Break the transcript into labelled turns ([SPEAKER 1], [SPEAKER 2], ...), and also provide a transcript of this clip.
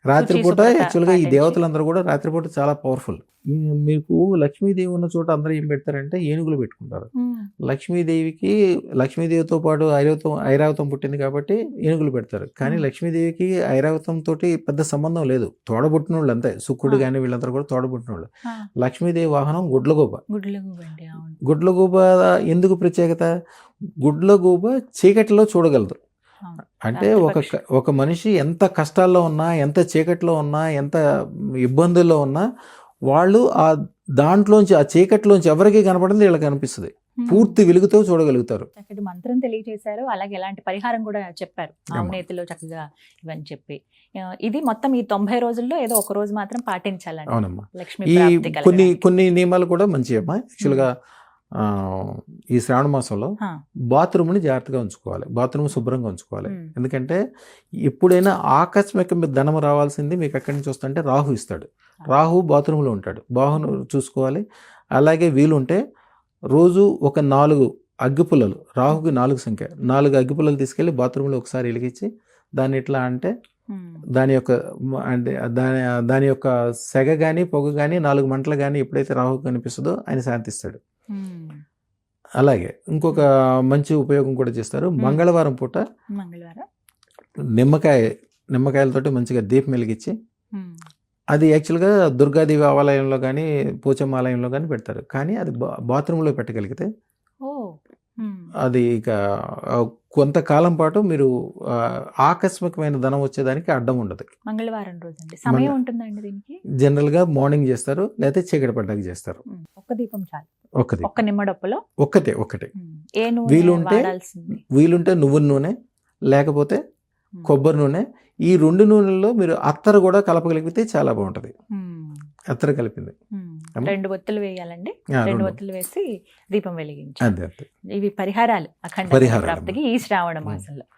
[SPEAKER 1] రాత్రిపూట
[SPEAKER 2] శుభ్రత
[SPEAKER 1] యాక్చువల్గా ఈ
[SPEAKER 2] పాటించి.
[SPEAKER 1] దేవతలందరూ కూడా రాత్రిపూట చాలా పవర్ఫుల్. మీకు లక్ష్మీదేవి ఉన్న చోట అందరూ ఏం పెడతారంటే ఏనుగులు పెట్టుకుంటారు. లక్ష్మీదేవితో పాటు ఐరావతం పుట్టింది కాబట్టి ఏనుగులు పెడతారు. కానీ లక్ష్మీదేవికి ఐరావతం తోటి పెద్ద సంబంధం లేదు. తోడబుట్టిన వాళ్ళు అంతే. శుక్రుడు కానీ వీళ్ళందరూ కూడా తోడబుట్టిన వాళ్ళు. లక్ష్మీదేవి వాహనం గుడ్లగూబ. గుడ్లగూబ ఎందుకు ప్రత్యేకత? గుడ్లగూబ చీకటిలో చూడగలదు. అంటే ఒక మనిషి ఎంత కష్టాల్లో ఉన్నా, ఎంత చీకట్లో ఉన్నా, ఎంత ఇబ్బందుల్లో ఉన్నా వాళ్ళు ఆ దాంట్లోంచి, ఆ చీకట్లోంచి ఎవరికి కనపడింది వీళ్ళకి కనిపిస్తుంది. పూర్తి వెలుగుతో చూడగలుగుతారు.
[SPEAKER 2] చక్కటి మంత్రం తెలియజేశారు. అలాగే ఎలాంటి పరిహారం కూడా చెప్పారు. అవినేతిలో చక్కగా ఇవన్నీ చెప్పి ఇది మొత్తం ఈ 90 రోజుల్లో ఏదో ఒక రోజు మాత్రం పాటించాలండి.
[SPEAKER 1] అవునమ్మా.
[SPEAKER 2] లక్ష్మీ
[SPEAKER 1] ఈ
[SPEAKER 2] ప్రాప్తి కలగడానికి.
[SPEAKER 1] కొన్ని నియమాలు కూడా మంచివమ్మా. యాక్చువల్గా ఈ శ్రావణ మాసంలో బాత్రూమ్ని జాగ్రత్తగా ఉంచుకోవాలి. బాత్రూమ్ శుభ్రంగా ఉంచుకోవాలి. ఎందుకంటే ఎప్పుడైనా ఆకస్మిక ధనం రావాల్సింది మీకు ఎక్కడి నుంచి వస్తుంటే రాహు ఇస్తాడు. రాహు బాత్రూంలో ఉంటాడు. బాహును చూసుకోవాలి. అలాగే వీలుంటే రోజు ఒక 4 అగ్గిపుల్లలు, రాహుకి 4 సంఖ్య, 4 అగ్గిపుల్లలు తీసుకెళ్ళి బాత్రూంలో ఒకసారి వెలిగించి దాన్ని ఎట్లా అంటే దాని యొక్క సెగ కానీ పొగ కానీ 4 మంటలు కానీ ఎప్పుడైతే రాహు కనిపిస్తుందో ఆయన శాంతిస్తాడు. అలాగే ఇంకొక మంచి ఉపయోగం కూడా చేస్తారు. మంగళవారం పూట నిమ్మకాయలతోటి మంచిగా దీపం వెలిగించి, అది యాక్చువల్గా దుర్గాదేవి ఆలయంలో కానీ పోచమ్మ ఆలయంలో కానీ పెడతారు. కానీ అది బాత్రూంలో పెట్టగలిగితే అది ఇక కొంతకాలం పాటు మీరు ఆకస్మికమైన ధనం వచ్చేదానికి అడ్డం ఉండదు.
[SPEAKER 2] మంగళవారం రోజు సమయం ఉంటుందండి దీనికి?
[SPEAKER 1] జనరల్గా మార్నింగ్ చేస్తారు, లేకపోతే చీకటి పడ్డాక చేస్తారు.
[SPEAKER 2] ఒక్క దీపం చాలు.
[SPEAKER 1] ఒక్క
[SPEAKER 2] నిమ్మడప్పులో ఒకటే.
[SPEAKER 1] వీలుంటే నువ్వుల నూనె లేకపోతే కొబ్బరి నూనె, ఈ 2 నూనెల్లో మీరు అత్తరు కూడా కలపగలిగితే చాలా బాగుంటది. అత్తరు కలిపింది
[SPEAKER 2] 2 ఒత్తులు వేయాలండి. 2 ఒత్తులు వేసి దీపం వెలిగించాలి. ఇవి పరిహారాలు అఖండ ప్రాప్తికి ఈ శ్రావణ మాసంలో.